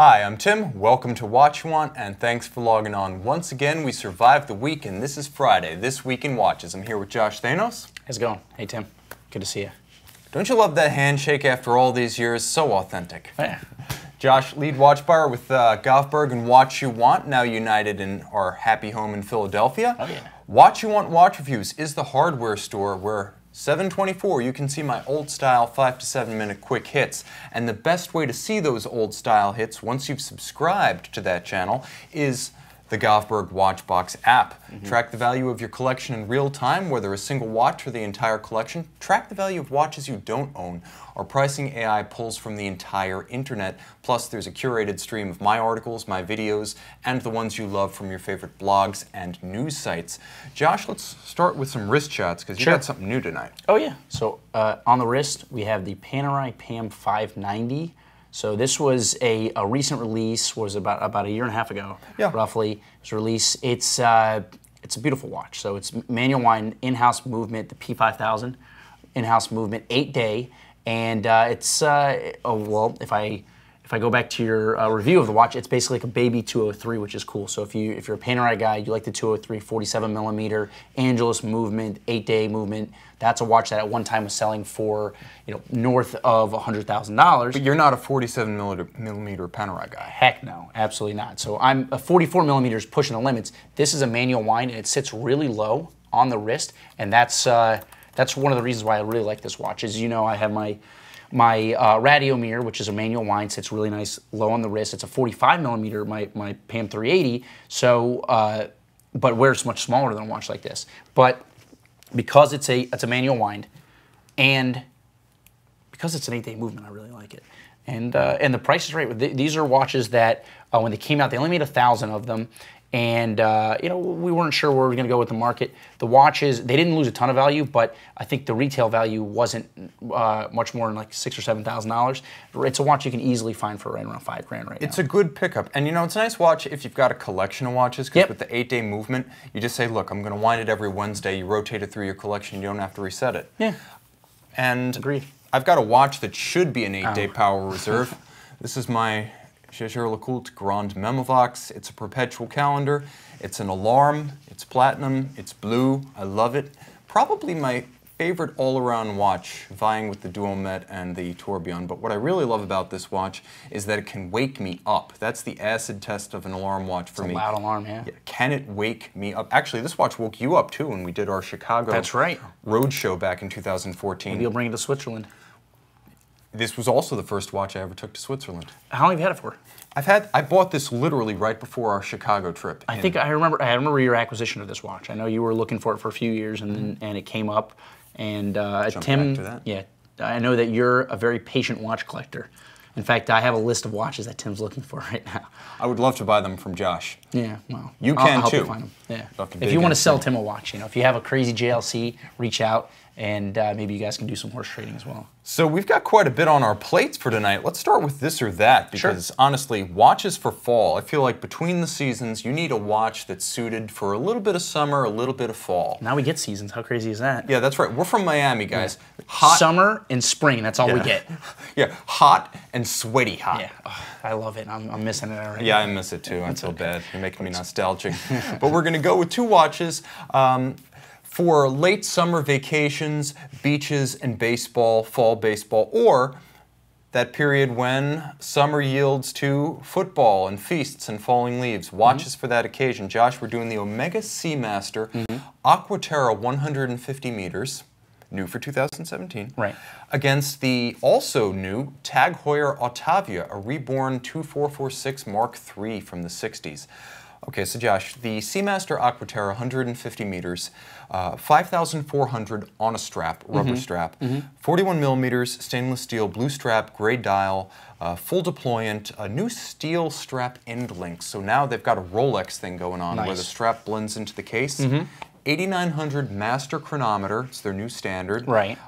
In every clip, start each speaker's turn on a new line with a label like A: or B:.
A: Hi, I'm Tim. Welcome to Watch You Want, and thanks for logging on. Once again, we survived the week, and this is Friday, This Week in Watches. I'm here with Josh Thanos.
B: How's it going? Hey, Tim. Good to see you.
A: Don't you love that handshake after all these years? So authentic.
B: Yeah.
A: Josh, lead watch buyer with Goffberg and Watch You Want, now united in our happy home in Philadelphia.
B: Oh, yeah.
A: Watch You Want Watch Reviews is the hardware store where 7/24, you can see my old style 5 to 7 minute quick hits. And the best way to see those old style hits once you've subscribed to that channel is the Goffberg Watchbox app. Track the value of your collection in real time, whether a single watch or the entire collection. Track the value of watches you don't own. Our pricing AI pulls from the entire internet. Plus, there's a curated stream of my articles, my videos, and the ones you love from your favorite blogs and news sites. Josh, let's start with some wrist shots, because you got something new tonight.
B: Oh, yeah. So on the wrist, we have the Panerai PAM 590. So this was a recent release, was about a year and a half ago, roughly. It was released. It's a beautiful watch. So it's manual wind, in-house movement, the P5000, in-house movement, 8-day, and it's well, if I go back to your review of the watch, it's basically like a baby 203, which is cool. So if you're a Panerai guy, you like the 203, 47 millimeter, Angelus movement, 8-day movement. That's a watch that at one time was selling for, north of $100,000.
A: But you're not a 47 millimeter Panerai guy.
B: Heck no, absolutely not. So I'm a 44 millimeters pushing the limits. This is a manual wind, and it sits really low on the wrist, and that's one of the reasons why I really like this watch. As you know, I have my radial mirror, which is a manual wind, sits really nice low on the wrist. It's a 45 millimeter, my PAM 380. So, but wears much smaller than a watch like this. But because it's a manual wind, and because it's an 8-day movement, I really like it. And the price is right. These are watches that when they came out, they only made 1,000 of them. And we weren't sure where we were going to go with the market. The watches, they didn't lose a ton of value, but I think the retail value wasn't much more than like $6,000 or $7,000. It's a watch you can easily find for right around $5,000 right now.
A: It's a good pickup, and it's a nice watch if you've got a collection of watches. Because with the 8-day movement, you just say, "Look, I'm going to wind it every Wednesday." You rotate it through your collection. You don't have to reset it.
B: Yeah.
A: And
B: agreed.
A: I've got a watch that should be an 8-day power reserve. This is my Jaeger-LeCoultre Grande Memovox. It's a perpetual calendar. It's an alarm. It's platinum. It's blue. I love it. Probably my favorite all-around watch, vying with the Duomet and the Tourbillon. But what I really love about this watch is that it can wake me up. That's the acid test of an alarm watch for me.
B: It's a loud alarm, yeah.
A: Can it wake me up? Actually, this watch woke you up too when we did our Chicago road show back in 2014.
B: Maybe you'll bring it to Switzerland.
A: This was also the first watch I ever took to Switzerland.
B: How long have you had it for?
A: I bought this literally right before our Chicago trip.
B: I remember your acquisition of this watch. I know you were looking for it for a few years, and it came up. And Tim,
A: back to that.
B: Yeah, I know that you're a very patient watch collector. In fact, I have a list of watches that Tim's looking for right now.
A: I would love to buy them from Josh.
B: Yeah, well,
A: you can
B: I'll help
A: too.
B: You find them. Yeah. If you want to sell Tim a watch, if you have a crazy JLC, reach out, and maybe you guys can do some horse trading as well.
A: So we've got quite a bit on our plates for tonight. Let's start with this or that, because honestly, watches for fall, I feel like between the seasons, you need a watch that's suited for a little bit of summer, a little bit of fall.
B: Now we get seasons. How crazy is that?
A: Yeah, that's right. We're from Miami, guys.
B: Yeah. Hot summer and spring, that's all we get.
A: Yeah, hot and sweaty hot.
B: Yeah, I love it. I'm missing it already.
A: Yeah, I miss it too. I feel bad. You're making me nostalgic. But we're going to go with two watches. For late summer vacations, beaches, and baseball, fall baseball, or that period when summer yields to football and feasts and falling leaves. Watches for that occasion. Josh, we're doing the Omega Seamaster Aqua Terra 150 meters, new for 2017, against the also new TAG Heuer Autavia, a reborn 2446 Mark III from the 60s. Okay, so Josh, the Seamaster Aqua Terra 150 meters, 5,400 on a strap, rubber strap, 41 millimeters, stainless steel, blue strap, gray dial, full deployant, a new steel strap end links. So now they've got a Rolex thing going on where the strap blends into the case. 8900 master chronometer, it's their new standard.
B: Right.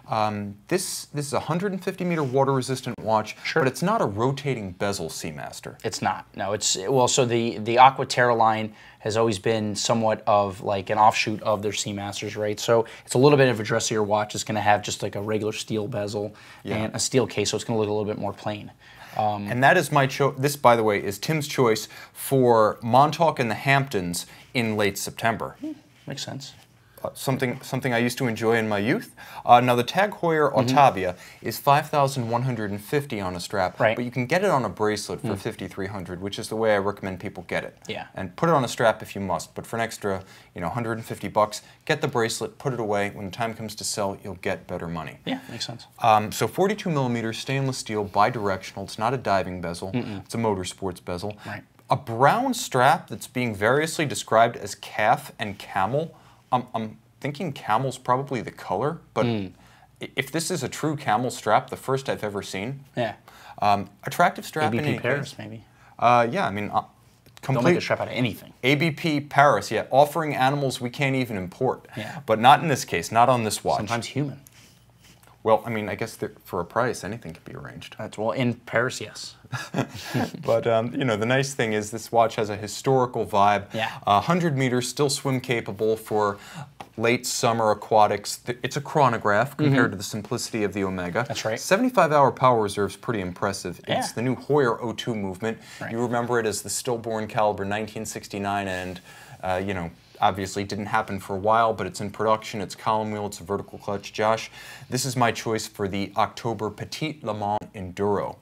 A: This is a 150 meter water resistant watch, but it's not a rotating bezel Seamaster.
B: It's not. No, so the Aqua Terra line has always been somewhat of like an offshoot of their Seamasters, right? So it's a little bit of a dressier watch. It's going to have just like a regular steel bezel and a steel case, so it's going to look a little bit more plain.
A: And that is my choice. This, by the way, is Tim's choice for Montauk and the Hamptons in late September.
B: Makes sense.
A: Something I used to enjoy in my youth. Now the TAG Heuer Autavia is $5,150 on a strap,
B: right.
A: but you can get it on a bracelet for $5,300, which is the way I recommend people get it.
B: Yeah.
A: And put it on a strap if you must, but for an extra, $150, get the bracelet, put it away. When the time comes to sell, you'll get better money.
B: Yeah, makes sense.
A: So 42 millimeters stainless steel, bidirectional. It's not a diving bezel. It's a motorsports bezel.
B: Right.
A: A brown strap that's being variously described as calf and camel. I'm thinking camel's probably the color, but if this is a true camel strap, the first I've ever seen.
B: Yeah.
A: Attractive strap in
B: ABP Paris, maybe.
A: Yeah, I mean,
B: Don't make a strap out of anything.
A: ABP Paris, yeah, offering animals we can't even import.
B: Yeah.
A: But not in this case, not on this watch.
B: Sometimes human.
A: Well, I mean, I guess for a price, anything could be arranged.
B: Well, in Paris, yes.
A: But, the nice thing is this watch has a historical vibe.
B: Yeah.
A: 100 meters, still swim capable for late summer aquatics. It's a chronograph compared to the simplicity of the Omega.
B: That's right.
A: 75-hour power reserve is pretty impressive.
B: Yeah.
A: It's the new Heuer O2 movement.
B: Right.
A: You remember it as the stillborn caliber 1969 and, obviously didn't happen for a while, but it's in production. It's column wheel. It's a vertical clutch. Josh, this is my choice for the October Petite Le Mans Enduro,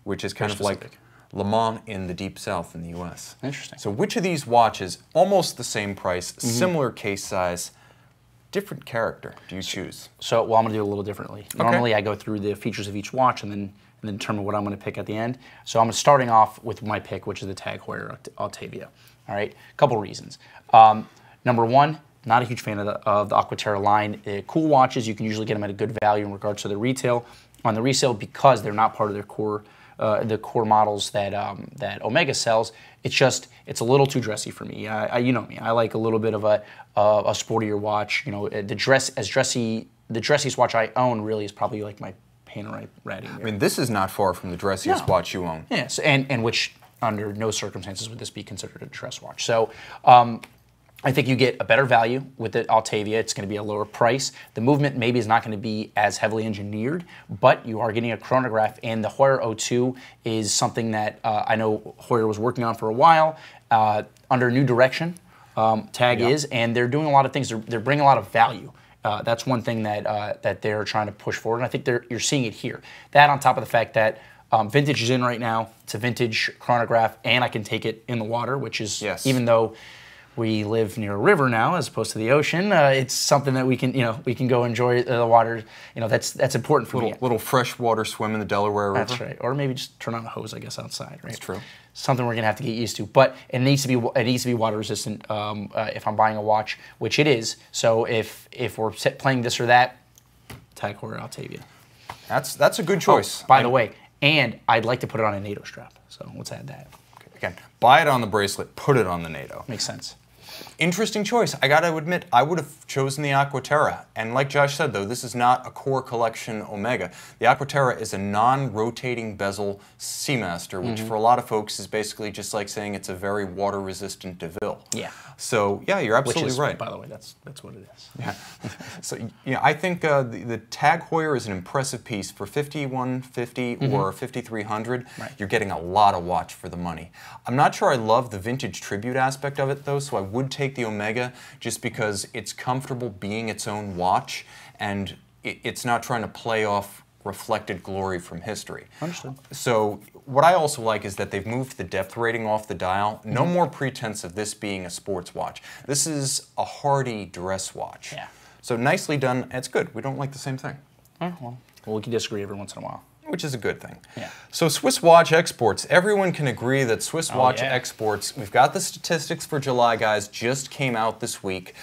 A: which is kind of like Le Mans in the deep south in the U.S.
B: Interesting.
A: So which of these watches, almost the same price, similar case size, different character, do you choose?
B: So, well, I'm going to do it a little differently. Normally, I go through the features of each watch and then determine what I'm going to pick at the end. So I'm starting off with my pick, which is the TAG Heuer Autavia. All right, a couple reasons. Number one, not a huge fan of the Aqua Terra line. Cool watches, you can usually get them at a good value in regards to the retail. On the resale, because they're not part of their core, the core models that that Omega sells, it's a little too dressy for me. You know me, I like a little bit of a sportier watch. The dressiest watch I own really is probably like my Panerai Radial.
A: I mean, this is not far from the dressiest watch you own.
B: Yes, and which under no circumstances would this be considered a dress watch. So I think you get a better value with the Autavia. It's going to be a lower price. The movement maybe is not going to be as heavily engineered, but you are getting a chronograph, and the Heuer O2 is something that I know Heuer was working on for a while under new direction. TAG is, and they're doing a lot of things. They're bringing a lot of value. That's one thing that they're trying to push forward, and I think you're seeing it here. That on top of the fact that vintage is in right now. It's a vintage chronograph, and I can take it in the water, which is, even though we live near a river now as opposed to the ocean, it's something that we can go enjoy the water. That's important for me.
A: Little freshwater swim in the Delaware River.
B: That's right. Or maybe just turn on a hose, I guess, outside. Right.
A: That's true.
B: Something we're gonna have to get used to, but it needs to be water resistant if I'm buying a watch, which it is. So if we're playing this or that, TAG Heuer Autavia.
A: That's a good choice.
B: Oh, by the way, and I'd like to put it on a NATO strap. So let's add that.
A: Okay. Again, buy it on the bracelet, put it on the NATO.
B: Makes sense.
A: Interesting choice. I gotta admit, I would have chosen the Aqua Terra. And like Josh said, though, this is not a core collection Omega. The Aqua Terra is a non-rotating bezel Seamaster, which for a lot of folks is basically just like saying it's a very water-resistant DeVille.
B: Yeah.
A: So yeah, you're absolutely right.
B: By the way, that's what it is.
A: Yeah. So I think the TAG Heuer is an impressive piece for $5,150 or $5,300.
B: Right.
A: You're getting a lot of watch for the money. I'm not sure I love the vintage tribute aspect of it though, so I would take the Omega just because it's comfortable being its own watch and it's not trying to play off reflected glory from history.
B: Understood.
A: So what I also like is that they've moved the depth rating off the dial. No more pretense of this being a sports watch. This is a hardy dress watch.
B: Yeah.
A: So nicely done. It's good. We don't like the same thing.
B: Well, we can disagree every once in a while.
A: Which is a good thing.
B: Yeah.
A: So Swiss watch exports. Everyone can agree that Swiss watch exports, we've got the statistics for July, guys, just came out this week.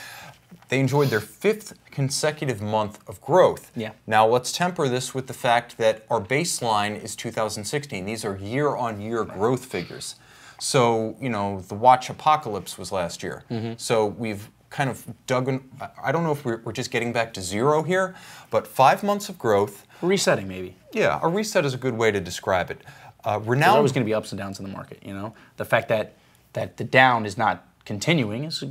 A: They enjoyed their 5th consecutive month of growth.
B: Yeah.
A: Now let's temper this with the fact that our baseline is 2016. These are year-on-year growth figures. So, the watch apocalypse was last year. So we've kind of dug in. I don't know if we're just getting back to zero here, but 5 months of growth.
B: Resetting, maybe.
A: Yeah, a reset is a good way to describe it.
B: There's always going to be ups and downs in the market, The fact that the down is not continuing is a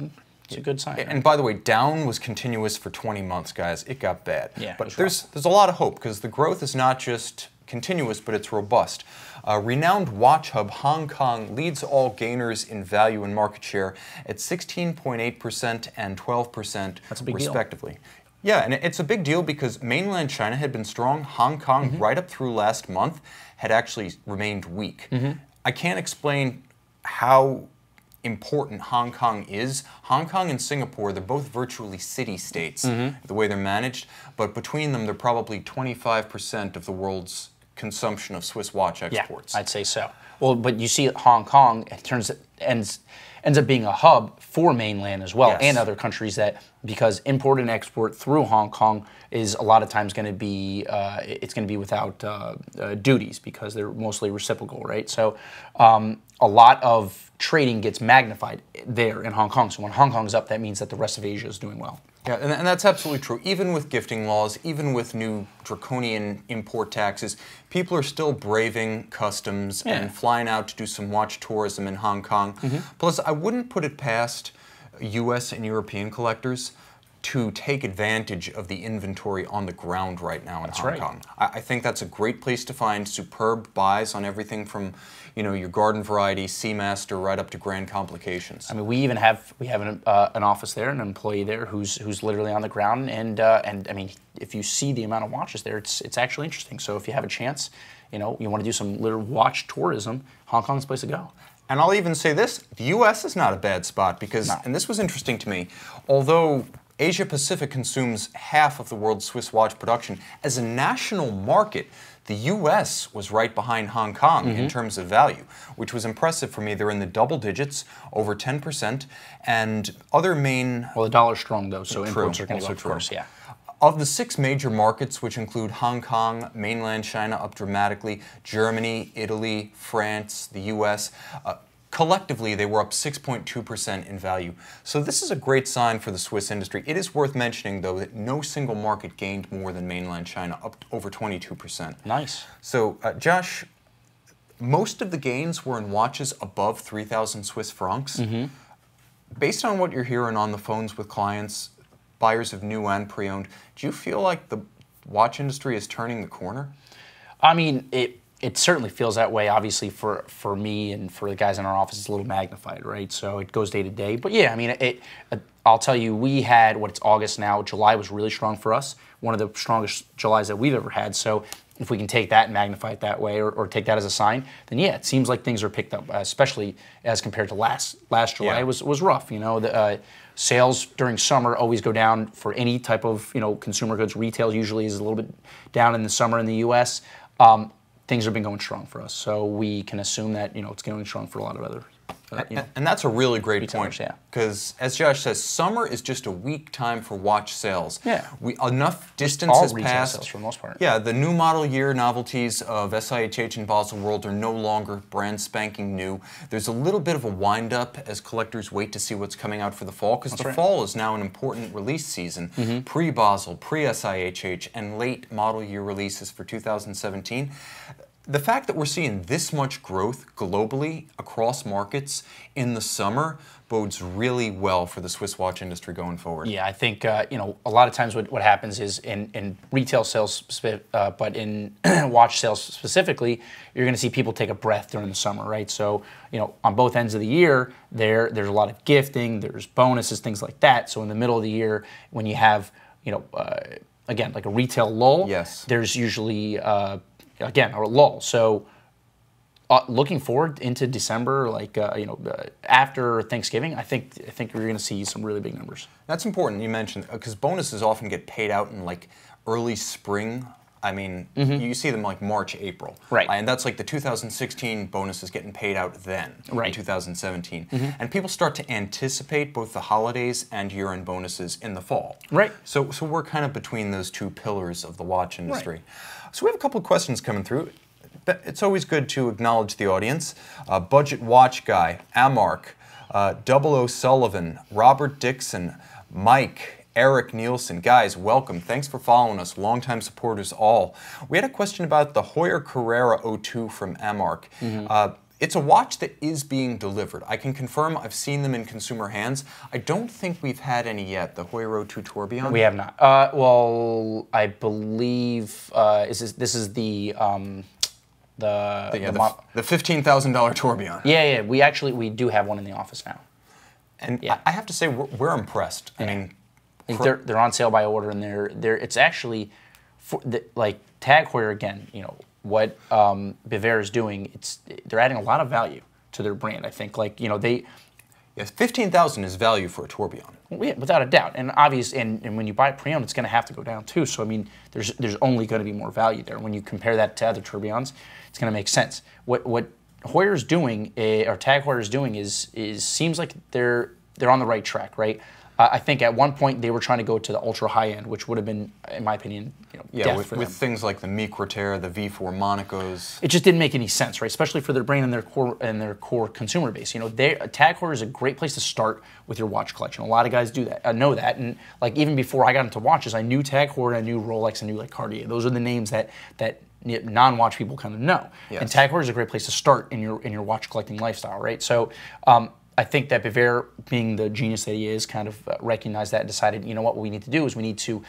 B: good sign.
A: And by the way, down was continuous for 20 months, guys. It got bad.
B: Yeah,
A: but there's a lot of hope because the growth is not just continuous, but it's robust. Renowned watch hub Hong Kong leads all gainers in value and market share at 16.8% and 12% respectively.
B: Deal.
A: Yeah, and it's a big deal because mainland China had been strong. Hong Kong, right up through last month, had actually remained weak. I can't explain how important Hong Kong is. Hong Kong and Singapore, they're both virtually city-states, the way they're managed, but between them, they're probably 25% of the world's consumption of Swiss watch exports.
B: Yeah, I'd say so. Well, but you see Hong Kong, ends up being a hub for mainland as well, and other countries, that because import and export through Hong Kong is a lot of times going to be it's going to be without duties because they're mostly reciprocal, right? So a lot of trading gets magnified there in Hong Kong. So when Hong Kong's up, that means that the rest of Asia is doing well.
A: Yeah, and that's absolutely true. Even with gifting laws, even with new draconian import taxes, people are still braving customs and flying out to do some watch tourism in Hong Kong. Plus, I wouldn't put it past U.S. and European collectors to take advantage of the inventory on the ground right now in Hong Kong. I think that's a great place to find superb buys on everything from, you know, your garden variety, Seamaster, right up to grand complications.
B: I mean, we have an office there, an employee there who's literally on the ground, and I mean, if you see the amount of watches there, it's actually interesting. So if you have a chance, you know, you want to do some little watch tourism, Hong Kong's the place to go.
A: And I'll even say this, the U.S. is not a bad spot because, and this was interesting to me, although Asia Pacific consumes half of the world's Swiss watch production, as a national market, the U.S. was right behind Hong Kong in terms of value, which was impressive for me. They're in the double digits, over 10%, and other main...
B: Well, the dollar's strong, though, so imports are going to go, of course, yeah.
A: Of the 6 major markets, which include Hong Kong, mainland China up dramatically, Germany, Italy, France, the U.S., collectively, they were up 6.2% in value. So this is a great sign for the Swiss industry. It is worth mentioning, though, that no single market gained more than mainland China, up over 22%.
B: Nice.
A: So, Josh, most of the gains were in watches above 3,000 Swiss francs. Based on what you're hearing on the phones with clients, buyers of new and pre-owned, do you feel like the watch industry is turning the corner?
B: I mean, it certainly feels that way. Obviously, for me and for the guys in our office, it's a little magnified, right? So it goes day to day. But yeah, I mean, I'll tell you, we had, it's August now. July was really strong for us. One of the strongest Julys that we've ever had. So if we can take that and magnify it that way, or take that as a sign, then yeah, it seems like things are picked up, especially as compared to last July. It was rough. You know, the sales during summer always go down for any type of, you know, consumer goods. Retail usually is a little bit down in the summer in the U.S. Things have been going strong for us, so we can assume that, you know, it's going strong for a lot of other.
A: And that's a really great point,
B: yeah.
A: Because as Josh says, summer is just a weak time for watch sales.
B: Yeah.
A: Enough distance has passed.
B: Sales for the most part.
A: Yeah, the new model year novelties of SIHH and Basel World are no longer brand spanking new. There's a little bit of a wind-up as collectors wait to see what's coming out for the fall, because the fall is now an important release season. Pre-Basel, pre-SIHH, and late model year releases for 2017. The fact that we're seeing this much growth globally across markets in the summer bodes really well for the Swiss watch industry going forward.
B: Yeah, I think you know, a lot of times what happens is in retail sales, but in watch sales specifically, you're going to see people take a breath during the summer, right? So, you know, on both ends of the year, there's a lot of gifting, there's bonuses, things like that. So in the middle of the year, when you have, you know, again, like a retail lull, there's usually again, a lull. So looking forward into December, like you know, after Thanksgiving, I think we're going to see some really big numbers.
A: That's important you mentioned, because bonuses often get paid out in like early spring. I mean, you see them like March, April.
B: Right.
A: And that's like the 2016 bonuses getting paid out then, in 2017. And people start to anticipate both the holidays and year-end bonuses in the fall.
B: Right.
A: So we're kind of between those two pillars of the watch industry. So we have a couple of questions coming through. It's always good to acknowledge the audience. Budget Watch Guy, Amark, 00 Sullivan, Robert Dixon, Mike, Eric Nielsen. Guys, welcome. Thanks for following us, longtime supporters all. We had a question about the Heuer Carrera 02 from Amark. it's a watch that is being delivered. I can confirm I've seen them in consumer hands. I don't think we've had any yet, the Heuer Octavia Tourbillon.
B: We have not. Well, I believe this is the
A: $15,000 tourbillon.
B: Yeah. We do have one in the office now.
A: And I have to say, we're impressed. I mean,
B: they're on sale by order, and it's actually like TAG Heuer again. You know what Vacheron is doing. They're adding a lot of value to their brand. I think, like, you know,
A: Yes, $15,000 is value for a tourbillon.
B: Well, yeah, without a doubt. And obviously, and when you buy it pre-owned, it's going to have to go down too. So I mean, there's only going to be more value there. When you compare that to other tourbillons, it's going to make sense. What Heuer's doing, or TAG Heuer is doing, is seems like they're on the right track, right? I think at one point they were trying to go to the ultra high end, which would have been, in my opinion, death for them.
A: With things like the Micro Terra, the V4 Monacos.
B: It just didn't make any sense, right? Especially for their brand and their core consumer base. You know, TAG Heuer is a great place to start with your watch collection. A lot of guys do that, know that, and like even before I got into watches, I knew TAG Heuer, I knew Rolex, I knew like Cartier. Those are the names that non-watch people kind of know. Yes. And TAG Heuer is a great place to start in your watch collecting lifestyle, right? So. I think that Vacheron, being the genius that he is, kind of recognized that and decided, you know what we need to do is we need to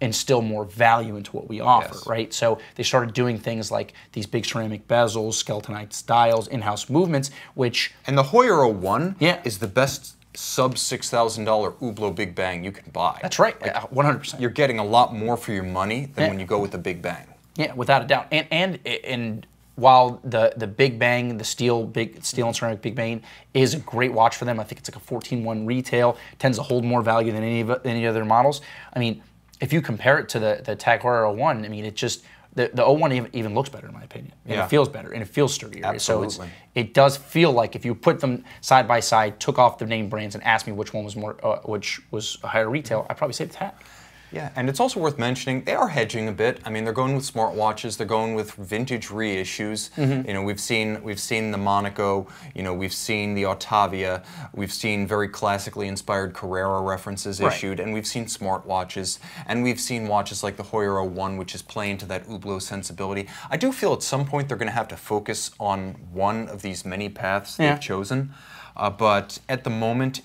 B: instill more value into what we offer, right? So they started doing things like these big ceramic bezels, skeletonized dials, in-house movements, which...
A: And the Heuer 01 is the best sub $6,000 Hublot Big Bang you can buy.
B: That's right, like, 100%.
A: You're getting a lot more for your money than when you go with the Big Bang.
B: Yeah, without a doubt. And while the Big Bang, the steel and ceramic Big Bang is a great watch for them, I think it's like a 14-1 retail, tends to hold more value than any other models. I mean, if you compare it to the TAG Heuer 01, I mean, it just, the 01 even looks better in my opinion. And it feels better, and it feels sturdier.
A: Absolutely.
B: So it does feel like if you put them side by side, took off the name brands and asked me which one was which was a higher retail, I'd probably say the TAG.
A: Yeah, and it's also worth mentioning they are hedging a bit. I mean, they're going with smartwatches. They're going with vintage reissues. You know, we've seen the Monaco. You know, we've seen the Octavia. We've seen very classically inspired Carrera references issued, and we've seen smartwatches, and we've seen watches like the Heuer 01, which is playing to that Hublot sensibility. I do feel at some point they're going to have to focus on one of these many paths they've chosen, but at the moment.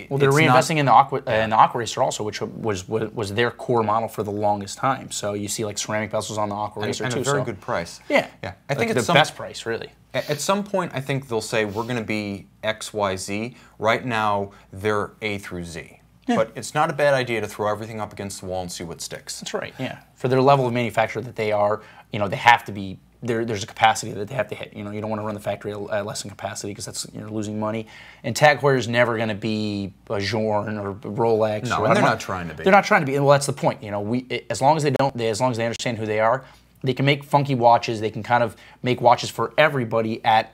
B: Well, they're reinvesting in the Aqua Racer also, which was their core model for the longest time. So you see like ceramic bezels on the Aqua Racer too.
A: And a very good price.
B: Yeah.
A: I think
B: like
A: it's
B: the best price, really.
A: At some point, I think they'll say we're going to be X, Y, Z. Right now, they're A through Z. But it's not a bad idea to throw everything up against the wall and see what sticks.
B: That's right. Yeah. For their level of manufacturer that they are, you know, they have to be. There's a capacity that they have to hit. You know, you don't want to run the factory at less than capacity because that's you're losing money. And TAG Heuer is never going to be a Jean or Rolex.
A: No, and they're not trying to be.
B: They're not trying to be. Well, that's the point. You know, as long as they understand who they are, they can make funky watches. They can kind of make watches for everybody at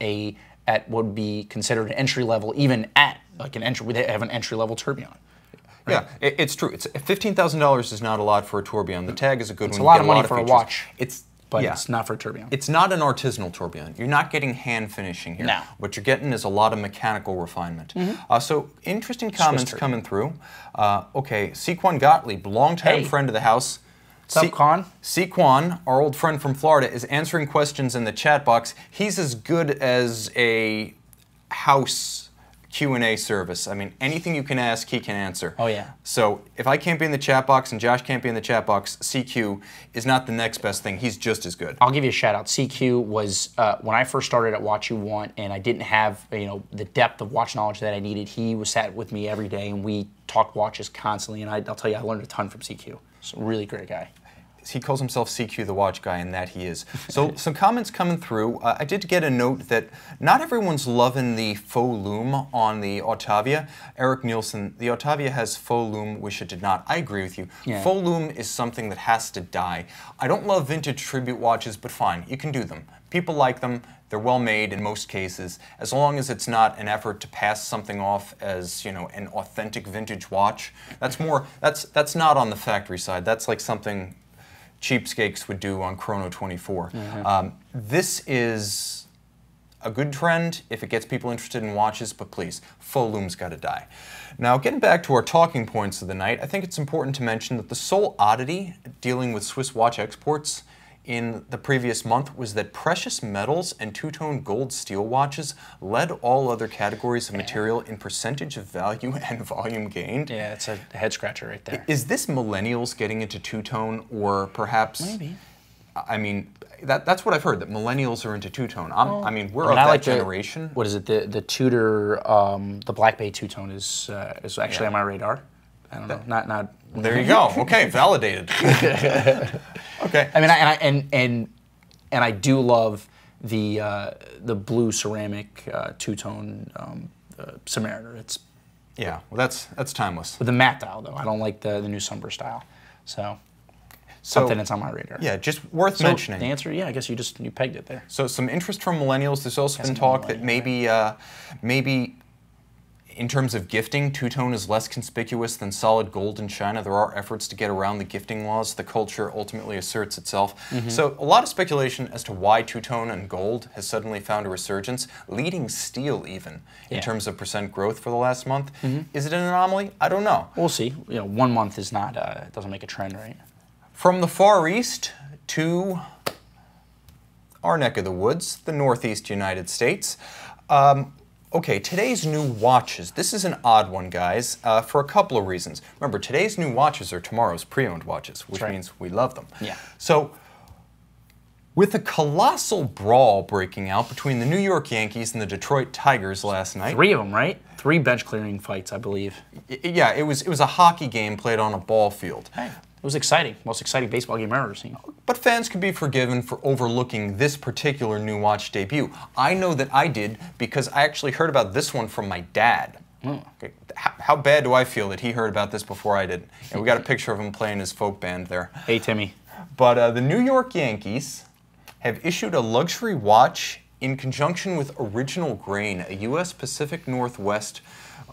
B: what would be considered an entry level, even at like an entry. They have an entry level tourbillon.
A: Right? Yeah, it's true. It's $15,000 is not a lot for a tourbillon. The TAG is a good one.
B: It's a lot of money for a watch. But it's not for a tourbillon.
A: It's not an artisanal tourbillon. You're not getting hand finishing here.
B: No.
A: What you're getting is a lot of mechanical refinement. So interesting comments coming through. Okay, Sequan Gottlieb, longtime friend of the house.
B: What's up, Quan?
A: Sequan, our old friend from Florida, is answering questions in the chat box. He's as good as a house Q&A service. I mean, anything you can ask, he can answer.
B: Oh, yeah.
A: So if I can't be in the chat box and Josh can't be in the chat box, CQ is not the next best thing. He's just as good.
B: I'll give you a shout out. CQ was, when I first started at Watch You Want and I didn't have, you know, the depth of watch knowledge that I needed, he was sat with me every day and we talked watches constantly, and I'll tell you, I learned a ton from CQ. He's a really great guy.
A: He calls himself CQ the watch guy, and that he is. So some comments coming through. I did get a note that not everyone's loving the faux lume on the Octavia. Eric Nielsen, the Octavia has faux lume, wish it did not. I agree with you. Yeah. Faux lume is something that has to die. I don't love vintage tribute watches, but fine, you can do them. People like them. They're well made in most cases, as long as it's not an effort to pass something off as, you know, an authentic vintage watch. That's more. That's not on the factory side. That's like something cheapskates would do on Chrono 24. This is a good trend if it gets people interested in watches, but please, faux lume's got to die. Now, getting back to our talking points of the night, I think it's important to mention that the sole oddity dealing with Swiss watch exports in the previous month was that precious metals and two-tone gold steel watches led all other categories of material in percentage of value and volume gained.
B: Yeah, it's a head scratcher right there.
A: Is this millennials getting into two-tone, or perhaps...
B: Maybe.
A: I mean, that's what I've heard, that millennials are into two-tone. I mean, we're of that
B: like
A: generation.
B: What is it? The Tudor, the Black Bay two-tone is actually on my radar. I don't know. Not.
A: There you go. Okay, validated. Okay.
B: I mean, and I do love the blue ceramic two-tone Seamaster. It's
A: yeah. Well, that's timeless.
B: with the matte dial though. I don't like the new Sunburst style. So something that's on my radar.
A: Yeah, just worth
B: So
A: mentioning.
B: the answer, yeah, I guess you pegged it there.
A: So some interest from millennials. There's also been talk that maybe in terms of gifting, two-tone is less conspicuous than solid gold in China. There are efforts to get around the gifting laws. The culture ultimately asserts itself. So a lot of speculation as to why two-tone and gold has suddenly found a resurgence, leading steel even in terms of percent growth for the last month. Is it an anomaly? I don't know.
B: We'll see. You know, 1 month is not doesn't make a trend, right?
A: From the Far East to our neck of the woods, the Northeast United States. Okay, today's new watches. This is an odd one, guys, for a couple of reasons. Remember, today's new watches are tomorrow's pre-owned watches, which means we love them.
B: Yeah.
A: So, with a colossal brawl breaking out between the New York Yankees and the Detroit Tigers last night.
B: 3 of them, right? 3 bench clearing fights, I believe.
A: Yeah, it was a hockey game played on a ball field.
B: Hey, it was exciting. Most exciting baseball game I've ever seen.
A: But fans can be forgiven for overlooking this particular new watch debut. I know that I did because I actually heard about this one from my dad. Okay. How bad do I feel that he heard about this before I did? And we got a picture of him playing his folk band there.
B: Hey, Timmy.
A: But the New York Yankees have issued a luxury watch in conjunction with Original Grain, a U.S. Pacific Northwest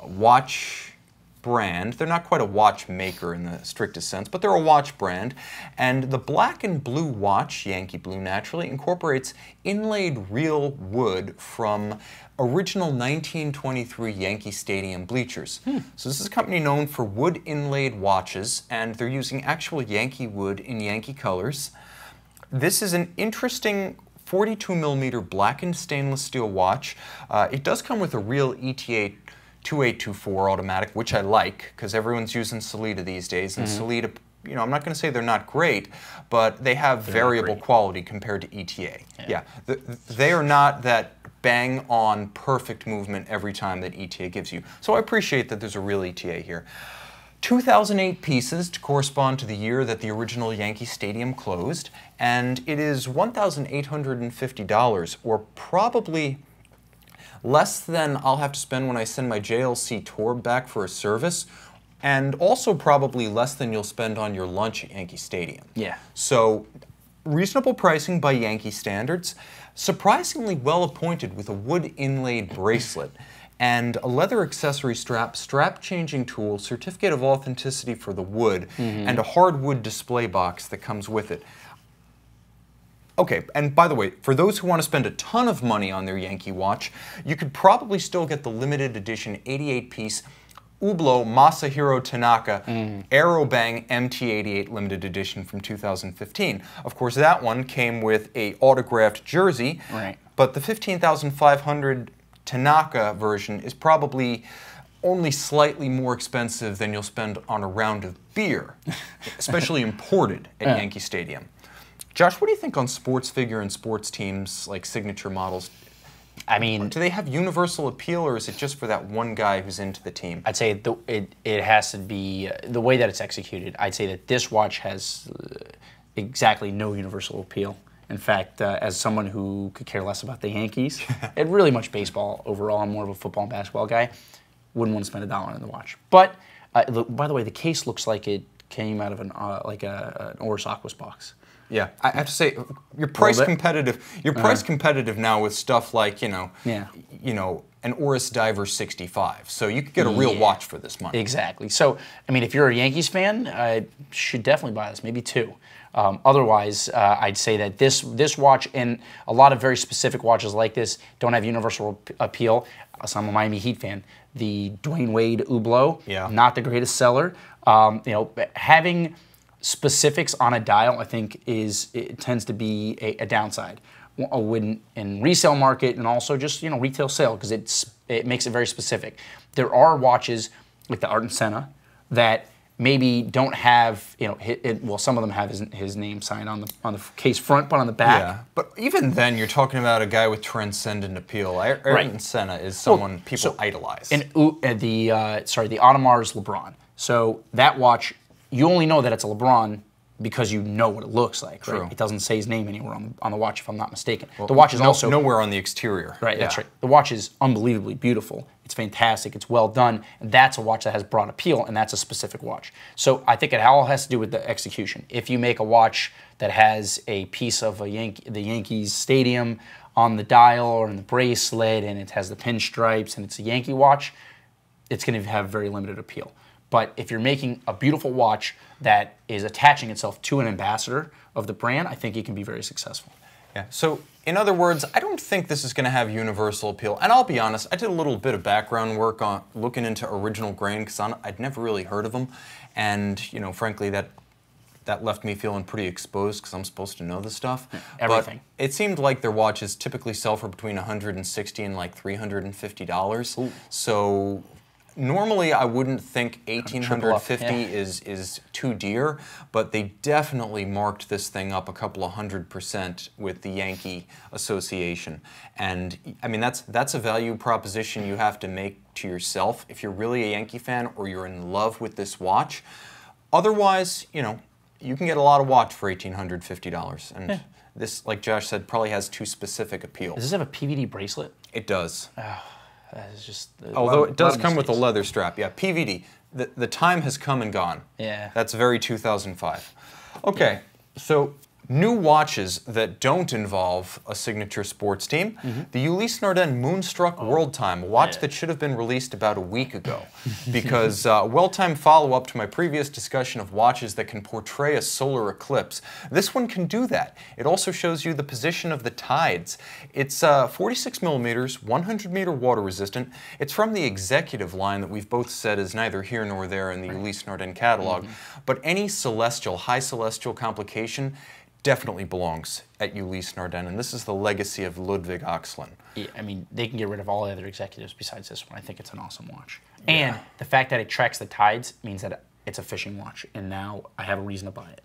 A: watch brand. They're not quite a watch maker in the strictest sense, but they're a watch brand. And the black and blue watch, Yankee Blue naturally, incorporates inlaid real wood from original 1923 Yankee Stadium bleachers. So this is a company known for wood inlaid watches, and they're using actual Yankee wood in Yankee colors. This is an interesting 42mm blackened stainless steel watch. It does come with a real ETA 2824 automatic, which I like, because everyone's using Sellita these days, and Sellita, you know, I'm not going to say they're not great, but they have variable quality compared to ETA. Yeah, they are not that bang-on perfect movement every time that ETA gives you. So I appreciate that there's a real ETA here. 2,008 pieces to correspond to the year that the original Yankee Stadium closed, and it is $1,850, or probably less than I'll have to spend when I send my JLC Torb back for a service, and also probably less than you'll spend on your lunch at Yankee Stadium.
B: Yeah.
A: So, reasonable pricing by Yankee standards, surprisingly well appointed with a wood inlaid bracelet, and a leather accessory strap, strap-changing tool, certificate of authenticity for the wood, and a hardwood display box that comes with it. Okay, and by the way, for those who want to spend a ton of money on their Yankee watch, you could probably still get the limited edition 88-piece Hublot Masahiro Tanaka Aerobang MT88 limited edition from 2015. Of course, that one came with a autographed jersey, but the 15,500 Tanaka version is probably only slightly more expensive than you'll spend on a round of beer, especially imported at Yankee Stadium. Josh, what do you think on sports figure and sports teams, like signature models?
B: I mean,
A: do they have universal appeal, or is it just for that one guy who's into the team?
B: I'd say it has to be, the way that it's executed, I'd say that this watch has exactly no universal appeal. In fact, as someone who could care less about the Yankees, and really much baseball overall, I'm more of a football and basketball guy, wouldn't want to spend $1 on the watch. But, by the way, the case looks like it came out of an Ulysse Aqua box.
A: Yeah, I have to say, you're price competitive. You're price competitive now with stuff like, you know, an Ulysse Diver 65. So you could get a real watch for this money.
B: Exactly. So, I mean, if you're a Yankees fan, you should definitely buy this, maybe 2. Otherwise, I'd say that this watch and a lot of very specific watches like this don't have universal appeal. So I'm a Miami Heat fan. The Dwayne Wade Hublot, not the greatest seller. Having specifics on a dial, I think, it tends to be a downside. When in resale market and also just retail sale, because it makes it very specific. There are watches like the Art & Senna that maybe don't have well, some of them have his name signed on the case front, but on the back.
A: Yeah, but even then, you're talking about a guy with transcendent appeal. Art & Senna is someone people idolize.
B: And the Audemars LeBron. So that watch, you only know that it's a LeBron because you know what it looks like.
A: True.
B: Right? It doesn't say his name anywhere on the watch, if I'm not mistaken. Well, the watch is also
A: nowhere on the exterior.
B: Right, that's right. The watch is unbelievably beautiful. It's fantastic. It's well done. And that's a watch that has broad appeal, and that's a specific watch. So I think it all has to do with the execution. If you make a watch that has a piece of the Yankees Stadium on the dial or in the bracelet, and it has the pinstripes, and it's a Yankee watch, it's going to have very limited appeal. But if you're making a beautiful watch that is attaching itself to an ambassador of the brand, I think it can be very successful.
A: Yeah. So, in other words, I don't think this is going to have universal appeal. And I'll be honest, I did a little bit of background work on looking into original grain because I'd never really heard of them. And, frankly, that left me feeling pretty exposed because I'm supposed to know this stuff.
B: Everything.
A: But it seemed like their watches typically sell for between $160 and like $350. Ooh. So normally I wouldn't think $1,850 is too dear, but they definitely marked this thing up a couple of 100% with the Yankee Association. And I mean, that's a value proposition you have to make to yourself if you're really a Yankee fan or you're in love with this watch. Otherwise, you can get a lot of watch for $1,850. And this, like Josh said, probably has too specific appeal.
B: Does this have a PVD bracelet?
A: It does.
B: That is just
A: although it does come with a leather strap. Yeah, PVD. The time has come and gone.
B: Yeah.
A: That's very 2005. Okay, so new watches that don't involve a signature sports team. The Ulysse Nardin Moonstruck Worldtimer, a watch that should have been released about a week ago. Because well-timed follow-up to my previous discussion of watches that can portray a solar eclipse. This one can do that. It also shows you the position of the tides. It's 46 millimeters, 100 meter water resistant. It's from the Executive line that we've both said is neither here nor there in the Ulysse Nardin catalog. But any celestial, high celestial complication definitely belongs at Ulysse Nardin, and this is the legacy of Ludwig Axelin.
B: Yeah, I mean, they can get rid of all the other executives besides this one. I think it's an awesome watch. Yeah. And the fact that it tracks the tides means that it's a fishing watch, and now I have a reason to buy it.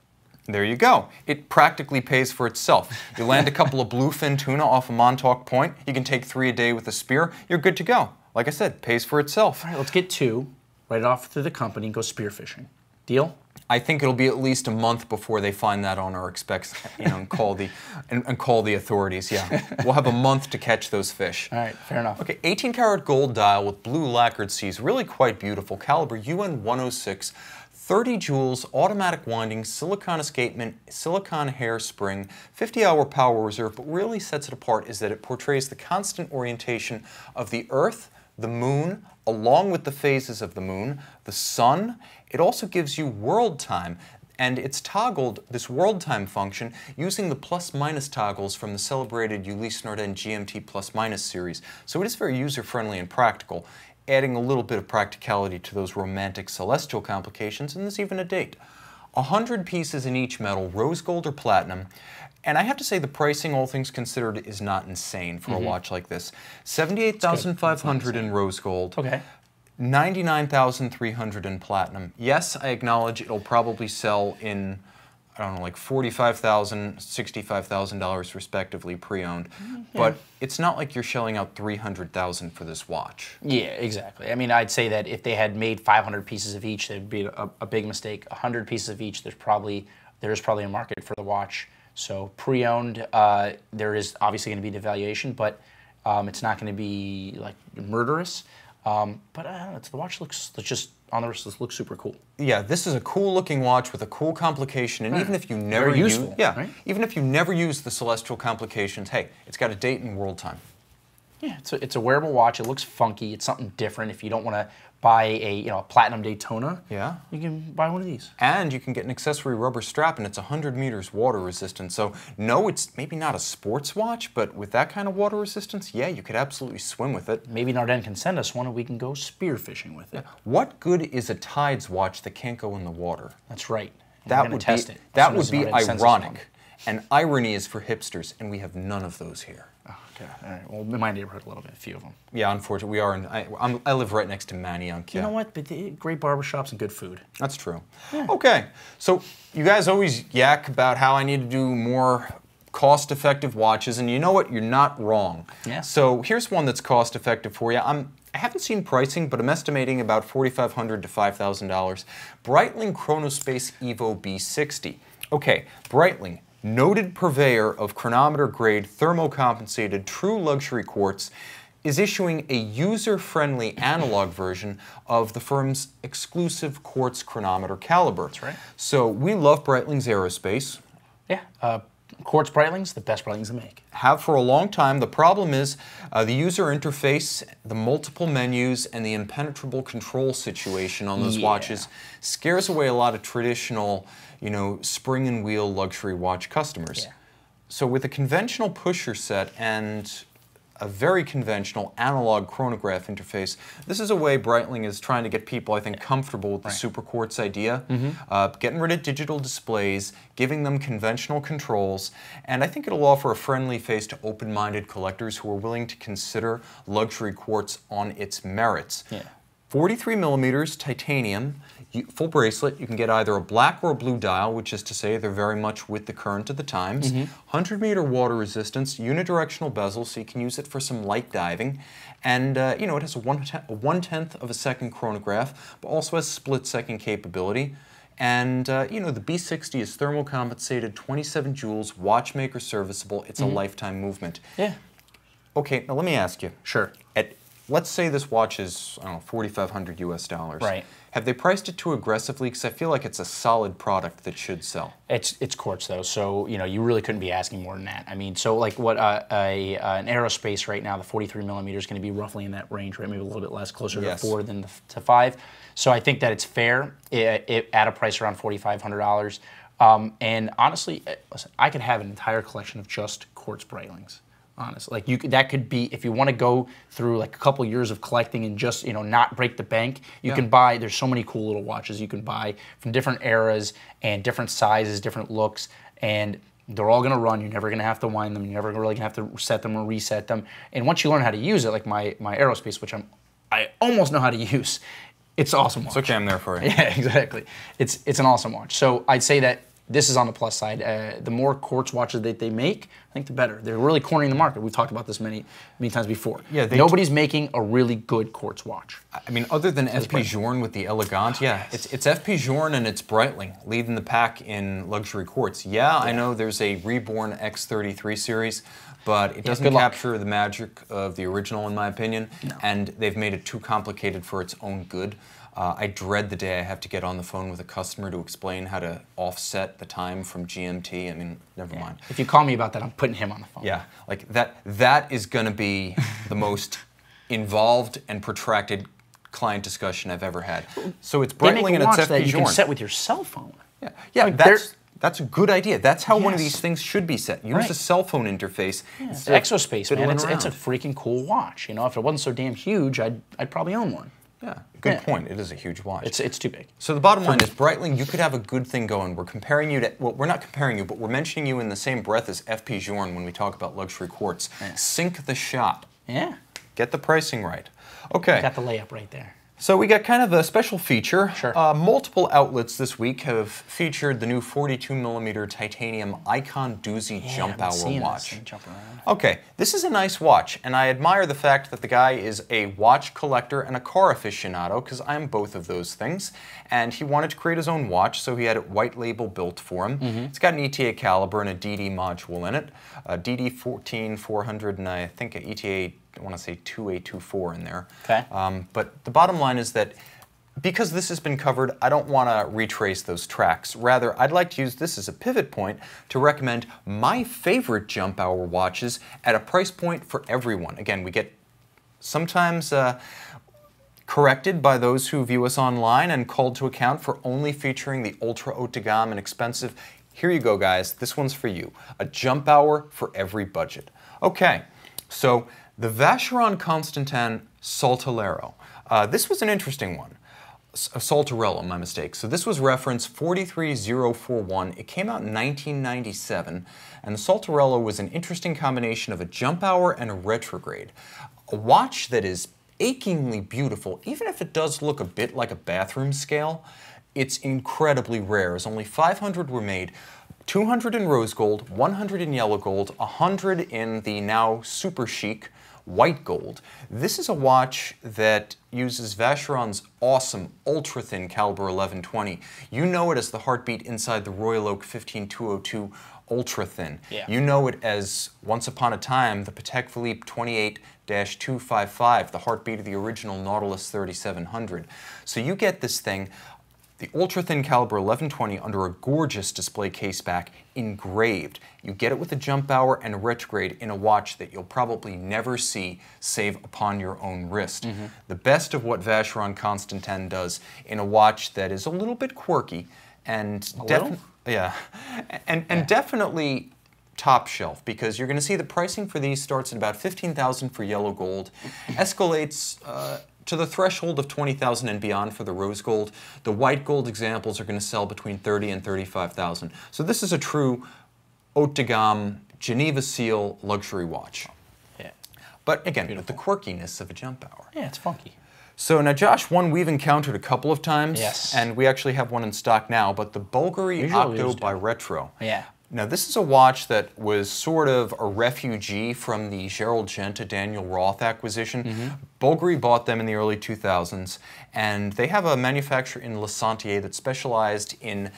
A: There you go. It practically pays for itself. You land a couple of bluefin tuna off a Montauk Point, you can take 3 a day with a spear, you're good to go. Like I said, pays for itself.
B: All right, let's get 2, write it off through the company, and go spearfishing. Deal?
A: I think it'll be at least a month before they find that on our and call the authorities. Yeah, we'll have a month to catch those fish.
B: All right, fair enough.
A: Okay, 18-karat gold dial with blue lacquered C's, really quite beautiful. Caliber UN 106, 30 joules, automatic winding, silicone escapement, silicone hairspring, 50-hour power reserve. But what really sets it apart is that it portrays the constant orientation of the Earth, the Moon, along with the phases of the Moon, the Sun. It also gives you world time, and it's toggled, this world time function, using the plus-minus toggles from the celebrated Ulysse Nardin GMT plus-minus series. So it is very user-friendly and practical, adding a little bit of practicality to those romantic celestial complications, and there's even a date. 100 pieces in each metal, rose gold or platinum. And I have to say the pricing, all things considered, is not insane for a watch like this. $78,500 in rose gold. Okay. $99,300 in platinum. Yes, I acknowledge it'll probably sell in, I don't know, like $45,000, $65,000 respectively pre-owned. But it's not like you're shelling out $300,000 for this watch.
B: Yeah, exactly. I mean, I'd say that if they had made 500 pieces of each, that'd be a big mistake. 100 pieces of each, there's probably a market for the watch. So pre-owned, there is obviously going to be devaluation, but it's not going to be like murderous. But I don't know, the watch looks just on the wrist. This looks super cool.
A: Yeah, this is a cool-looking watch with a cool complication, and even if you never even if you never use the celestial complications, hey, it's got a date and world time.
B: Yeah, it's a wearable watch. It looks funky. It's something different. If you don't want to buy a platinum Daytona, you can buy one of these.
A: And you can get an accessory rubber strap, and it's 100 meters water resistant. So no, it's maybe not a sports watch, but with that kind of water resistance, yeah, you could absolutely swim with it.
B: Maybe Nardin can send us one and we can go spearfishing with it.
A: What good is a tides watch that can't go in the water?
B: That's right.
A: That would
B: test
A: be,
B: it.
A: that would be
B: Census form.
A: ironic. And irony is for hipsters, and we have none of those here.
B: Oh, okay. All right. Well, in my neighborhood, a little bit, a few of them.
A: Yeah, unfortunately, we are in. I live right next to Manayunk.
B: You know what? But great barbershops and good food.
A: That's true.
B: Yeah.
A: Okay, so you guys always yak about how I need to do more cost-effective watches, and you know what? You're not wrong.
B: Yeah.
A: So here's one that's cost-effective for you. I haven't seen pricing, but I'm estimating about $4,500 to $5,000. Breitling Chronospace Evo B60. Okay, Breitling, noted purveyor of chronometer-grade, thermocompensated, true luxury quartz, is issuing a user-friendly analog version of the firm's exclusive quartz chronometer caliber.
B: That's right.
A: So we love Breitling's aerospace.
B: Yeah. Quartz Breitling's the best Breitlings to make.
A: Have for a long time. The problem is the user interface, the multiple menus, and the impenetrable control situation on those watches scares away a lot of traditional, you know, spring and wheel luxury watch customers.
B: Yeah.
A: So with a conventional pusher set and a very conventional analog chronograph interface, this is a way Breitling is trying to get people, I think, comfortable with the super quartz idea, getting rid of digital displays, giving them conventional controls, and I think it'll offer a friendly face to open-minded collectors who are willing to consider luxury quartz on its merits.
B: Yeah.
A: 43 millimeters titanium, full bracelet. You can get either a black or a blue dial, which is to say they're very much with the current of the times. 100-meter water resistance, unidirectional bezel, so you can use it for some light diving. And you know, it has a one-tenth of a second chronograph, but also has split-second capability. And you know, the B60 is thermocompensated, 27 joules, watchmaker serviceable. It's a lifetime movement.
B: Yeah.
A: Okay, now let me ask you.
B: Sure.
A: Let's say this watch is, I don't know, $4,500 US.
B: Right.
A: Have they priced it too aggressively? Because I feel like it's a solid product that should sell.
B: It's quartz though, so you know you really couldn't be asking more than that. I mean, so like what an aerospace right now, the 43 millimeter is going to be roughly in that range, right? Maybe a little bit less, closer to 4 than to 5. So I think that it's fair at a price around $4,500. And honestly, listen, I could have an entire collection of just quartz Breitlings. Honestly, like that could be, if you want to go through like a couple years of collecting and just, you know, not break the bank, you can buy, there's so many cool little watches you can buy from different eras and different sizes, different looks, and they're all going to run. You're never going to have to wind them. You're never really going to have to set them or reset them. And once you learn how to use it, like my aerospace, which I almost know how to use, it's an awesome watch.
A: It's okay, I'm there for you.
B: Yeah, exactly. It's an awesome watch. So I'd say that this is on the plus side. The more quartz watches that they make, I think the better. They're really cornering the market. We've talked about this many times before. Yeah, nobody's making a really good quartz watch.
A: I mean, other than FP Journe with the Elegant, it's FP Journe and it's Breitling leading the pack in luxury quartz. Yeah, I know there's a reborn X33 series, but it doesn't capture the magic of the original, in my opinion, and they've made it too complicated for its own good. I dread the day I have to get on the phone with a customer to explain how to offset the time from GMT. I mean, never mind.
B: If you call me about that, I'm putting him on the phone.
A: Yeah, like that is going to be the most involved and protracted client discussion I've ever had. So it's Breitling and it's FP Journe.
B: You can set with your cell phone.
A: Yeah, like that's a good idea. That's how one of these things should be set. Use a cell phone interface.
B: Yeah, it's Exospace, man. It's a freaking cool watch. You know, if it wasn't so damn huge, I'd probably own one.
A: Yeah, good point. It is a huge watch.
B: It's too big.
A: So the bottom line is, Breitling, you could have a good thing going. We're comparing you to, well, we're not comparing you, but we're mentioning you in the same breath as FP Journe when we talk about luxury quartz. Sync the shop.
B: Yeah.
A: Get the pricing right. Okay.
B: Got the layup right there.
A: So we got kind of a special feature.
B: Sure.
A: Multiple outlets this week have featured the new 42mm titanium Icon Doozy Jump Hour watch. Okay, this is a nice watch, and I admire the fact that the guy is a watch collector and a car aficionado, because I'm both of those things. And he wanted to create his own watch, so he had it white label built for him. It's got an ETA caliber and a DD module in it, a DD 14400 and I think an ETA, I want to say 2824 in there.
B: Okay.
A: But the bottom line is that because this has been covered, I don't want to retrace those tracks. Rather, I'd like to use this as a pivot point to recommend my favorite jump hour watches at a price point for everyone. Again, we get sometimes corrected by those who view us online and called to account for only featuring the ultra haute de gamme and expensive. Here you go, guys. This one's for you. A jump hour for every budget. Okay, so the Vacheron Constantin Saltellero. This was an interesting one. Saltarello, my mistake. So this was reference 43041. It came out in 1997, and the Saltarello was an interesting combination of a jump hour and a retrograde. A watch that is achingly beautiful, even if it does look a bit like a bathroom scale. It's incredibly rare, as only 500 were made. 200 in rose gold, 100 in yellow gold, 100 in the now super chic white gold. This is a watch that uses Vacheron's awesome ultra-thin caliber 1120. You know it as the heartbeat inside the Royal Oak 15202 ultra-thin.
B: Yeah.
A: You know it as, once upon a time, the Patek Philippe 28-255, the heartbeat of the original Nautilus 3700. So you get this thing, the ultra-thin caliber 1120 under a gorgeous display case back, engraved. You get it with a jump hour and a retrograde in a watch that you'll probably never see save upon your own wrist. The best of what Vacheron Constantin does in a watch that is a little bit quirky and definitely top shelf, because you're going to see the pricing for these starts at about $15,000 for yellow gold, escalates to the threshold of $20,000 and beyond for the rose gold. The white gold examples are going to sell between $30,000 and $35,000. So this is a true haute de gamme, Geneva seal luxury watch.
B: Yeah.
A: But again, with the quirkiness of a jump hour.
B: Yeah, it's funky.
A: So now, Josh, one we've encountered a couple of times,
B: Yes.
A: and we actually have one in stock now, but the Bulgari Octo by Retro.
B: Yeah.
A: Now, this is a watch that was sort of a refugee from the Gerald Genta Daniel Roth acquisition. Bulgari bought them in the early 2000s, and they have a manufacturer in Le Sentier that specialized in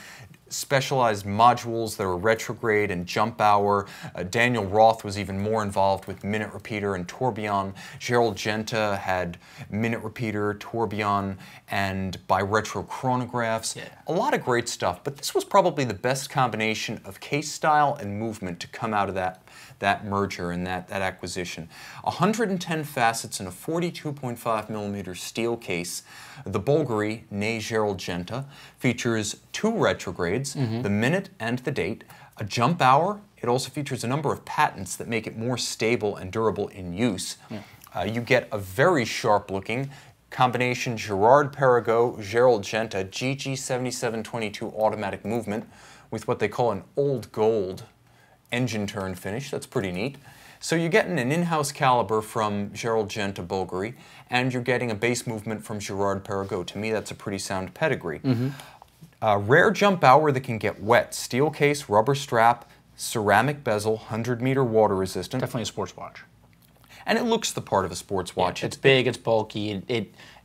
A: specialized modules that are retrograde and jump hour. Daniel Roth was even more involved with minute repeater and tourbillon. Gerald Genta had minute repeater, tourbillon, and bi-retro chronographs.
B: Yeah.
A: A lot of great stuff, but this was probably the best combination of case style and movement to come out of that merger and that acquisition. 110 facets in a 42.5mm steel case. The Bulgari, née Gerald Genta, features 2 retrogrades, the minute and the date, a jump hour. It also features a number of patents that make it more stable and durable in use. You get a very sharp-looking combination Girard-Perregaux Gerald Genta GG7722 automatic movement with what they call an old gold engine turn finish. That's pretty neat. So you're getting an in-house caliber from Gerald Genta Bulgari, and you're getting a base movement from Girard-Perregaux. To me, that's a pretty sound pedigree. Rare jump hour that can get wet. Steel case, rubber strap, ceramic bezel, 100-meter water resistant.
B: Definitely a sports watch.
A: And it looks the part of a sports watch.
B: Yeah, it's big, it's bulky,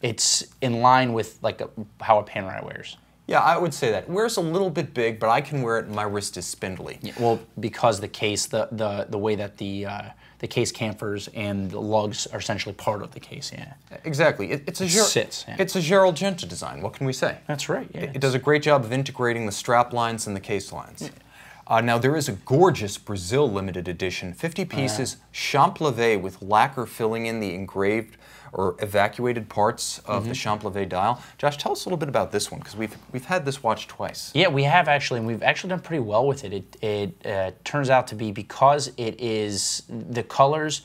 B: it's in line with like how a Panerai wears.
A: Yeah, I would say that. It wears a little bit big, but I can wear it and my wrist is spindly.
B: Yeah, well, because the case, the way that the case chamfers and the lugs are essentially part of the case, yeah.
A: Exactly. It's a Gerald Genta design. What can we say?
B: That's right, yeah.
A: It does a great job of integrating the strap lines and the case lines. Yeah. Now, there is a gorgeous Brazil limited edition, 50 pieces, Champlavé with lacquer filling in the engraved or evacuated parts of the Champlavé dial. Josh, tell us a little bit about this one, because we've had this watch twice.
B: Yeah, we have actually, and we've actually done pretty well with it. It turns out to be, because it is, the colors,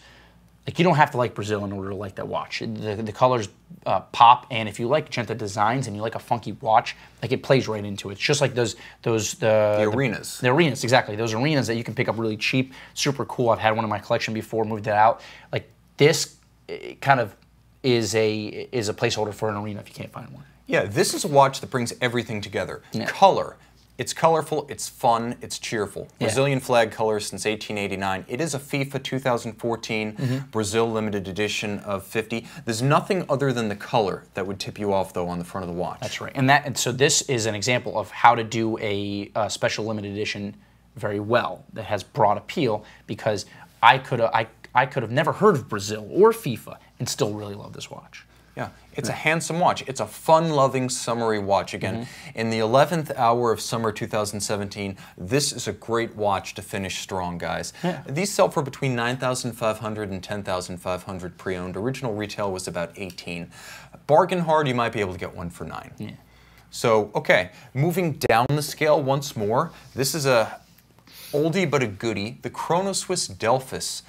B: like you don't have to like Brazil in order to like that watch. The colors pop, and if you like Genta designs and you like a funky watch, like it plays right into it. It's just like the
A: arenas.
B: The arenas, exactly. Those arenas that you can pick up really cheap, super cool. I've had one in my collection before, moved it out. Like this kind of is a placeholder for an arena if you can't find one.
A: Yeah, this is a watch that brings everything together.
B: Yeah.
A: Color. It's colorful, it's fun, it's cheerful. Brazilian flag colors since 1889. It is a FIFA 2014 Brazil limited edition of 50. There's nothing other than the color that would tip you off, though, on the front of the watch.
B: That's right. And so this is an example of how to do a special limited edition very well that has broad appeal, because I could have never heard of Brazil or FIFA and still really love this watch.
A: Yeah, it's a handsome watch. It's a fun-loving, summery watch. Again, in the 11th hour of summer 2017, this is a great watch to finish strong, guys.
B: Yeah.
A: These sell for between $9,500 and $10,500 pre-owned. Original retail was about $18,000. Bargain hard, you might be able to get one for $9,000.
B: Yeah.
A: So, okay, moving down the scale once more, this is a oldie but a goodie, the Chronoswiss Delphis.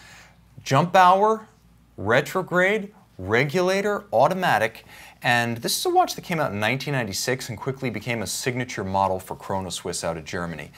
A: Jump hour, retrograde, regulator, automatic, And this is a watch that came out in 1996 and quickly became a signature model for Chronoswiss out of Germany.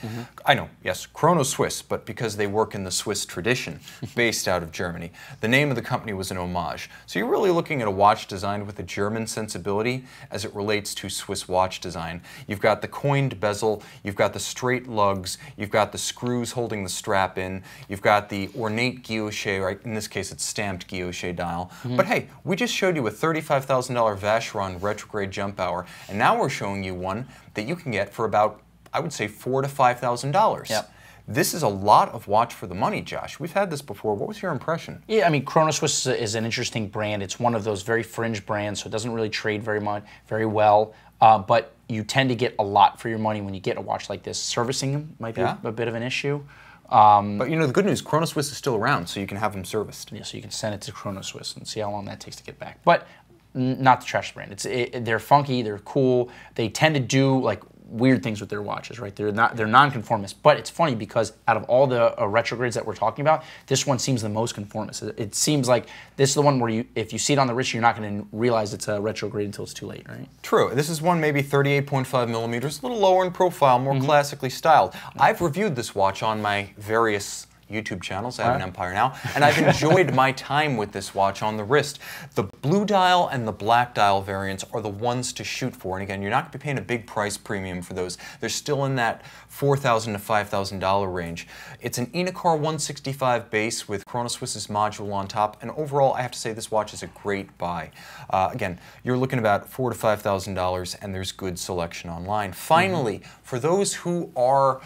A: I know, yes, Chronoswiss, but because they work in the Swiss tradition, based out of Germany. The name of the company was an homage. So you're really looking at a watch designed with a German sensibility as it relates to Swiss watch design. You've got the coined bezel, you've got the straight lugs, you've got the screws holding the strap in, you've got the ornate guilloche, right? In this case it's stamped guilloche dial. But hey, we just showed you a $35,000 Vacheron retrograde jump hour, and now we're showing you one that you can get for about, I would say, $4,000 to $5,000.
B: Yep.
A: This is a lot of watch for the money, Josh. We've had this before. What was your impression?
B: Yeah, I mean, Chronoswiss is an interesting brand. It's one of those very fringe brands, so it doesn't really trade very well. But you tend to get a lot for your money when you get a watch like this. Servicing them might be a bit of an issue.
A: But you know, the good news, Chronoswiss is still around, so you can have them serviced.
B: Yeah, so you can send it to Chronoswiss and see how long that takes to get back. But not the trash brand. They're funky, they're cool. They tend to do like weird things with their watches, right? They're non-conformist. But it's funny because out of all the retrogrades that we're talking about, this one seems the most conformist. It seems like this is the one where if you see it on the wrist, you're not going to realize it's a retrograde until it's too late, right?
A: True. This is one maybe 38.5 millimeters, a little lower in profile, more classically styled. I've reviewed this watch on my various YouTube channels. I have an empire now, and I've enjoyed my time with this watch on the wrist. The blue dial and the black dial variants are the ones to shoot for, and again, you're not going to be paying a big price premium for those. They're still in that $4,000 to $5,000 range. It's an Enocar 165 base with Chronoswiss's module on top, and overall, I have to say this watch is a great buy. Again, you're looking about $4,000 to $5,000, and there's good selection online. Finally, for those who are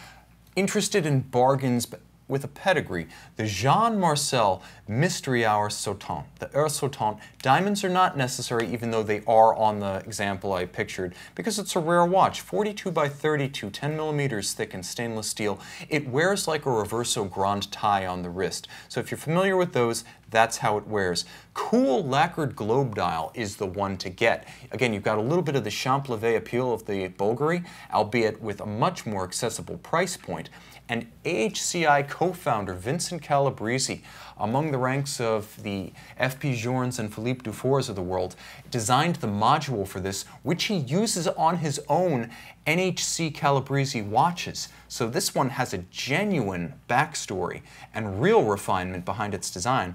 A: interested in bargains, with a pedigree, the Jean Marcel Mystery Hour Sautant, the Heure Sautant. Diamonds are not necessary, even though they are on the example I pictured, because it's a rare watch, 42 by 32, 10 millimeters thick in stainless steel. It wears like a reverso grand tie on the wrist. So if you're familiar with those, that's how it wears. Cool lacquered globe dial is the one to get. Again, you've got a little bit of the Champlavet appeal of the Bulgari, albeit with a much more accessible price point. And AHCI co-founder Vincent Calabrese, among the ranks of the FP Journes and Philippe Dufours of the world, designed the module for this, which he uses on his own NHC Calabrese watches. So this one has a genuine backstory and real refinement behind its design.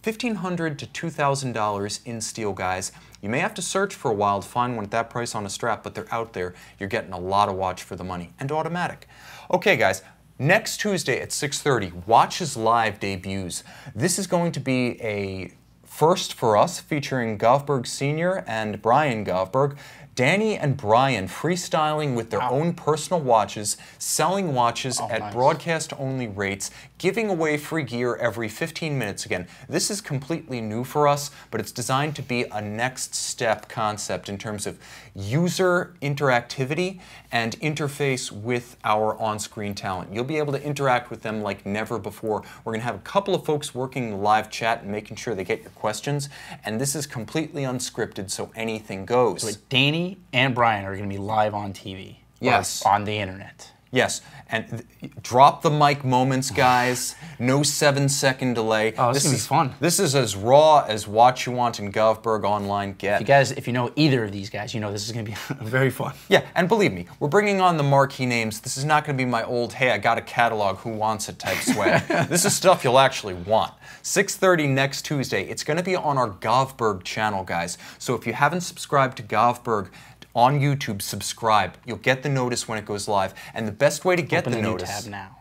A: $1,500 to $2,000 in steel, guys. You may have to search for a while to find one at that price on a strap, but they're out there. You're getting a lot of watch for the money, and automatic. Okay, guys. Next Tuesday at 6:30, Watches Live debuts. This is going to be a first for us, featuring Govberg Sr. and Brian Govberg. Danny and Brian freestyling with their own personal watches, selling watches at broadcast-only rates, giving away free gear every 15 minutes. Again, this is completely new for us, but it's designed to be a next step concept in terms of user interactivity and interface with our on-screen talent. You'll be able to interact with them like never before. We're going to have a couple of folks working the live chat and making sure they get your questions, and this is completely unscripted, so anything goes.
B: So Danny and Brian are going to be live on TV.
A: Yes.
B: Or on the internet.
A: Yes, and drop the mic moments, guys. No 7-second delay.
B: Oh, this is going to be fun.
A: This is as raw as What You Want and Govberg Online get.
B: If you know either of these guys, you know this is going to be very fun.
A: Yeah, and believe me, we're bringing on the marquee names. This is not going to be my old, hey, I got a catalog, who wants it type swag. This is stuff you'll actually want. 6:30 next Tuesday. It's going to be on our Govberg channel, guys. So if you haven't subscribed to Govberg, on YouTube, subscribe. You'll get the notice when it goes live. And the best way to get the notice...
B: Open the new tab now.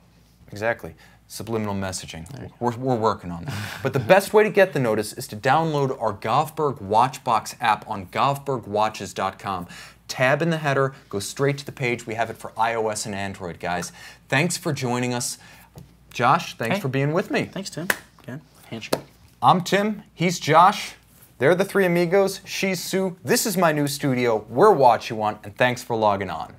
A: Exactly. Subliminal messaging. We're working on that. But the best way to get the notice is to download our Govberg Watchbox app on govbergwatches.com. Tab in the header, go straight to the page. We have it for iOS and Android, guys. Thanks for joining us. Josh, thanks for being with me.
B: Thanks, Tim. Again, handshake.
A: I'm Tim. He's Josh. They're the three amigos. She's Sue. This is my new studio. We're What You Want, and thanks for logging on.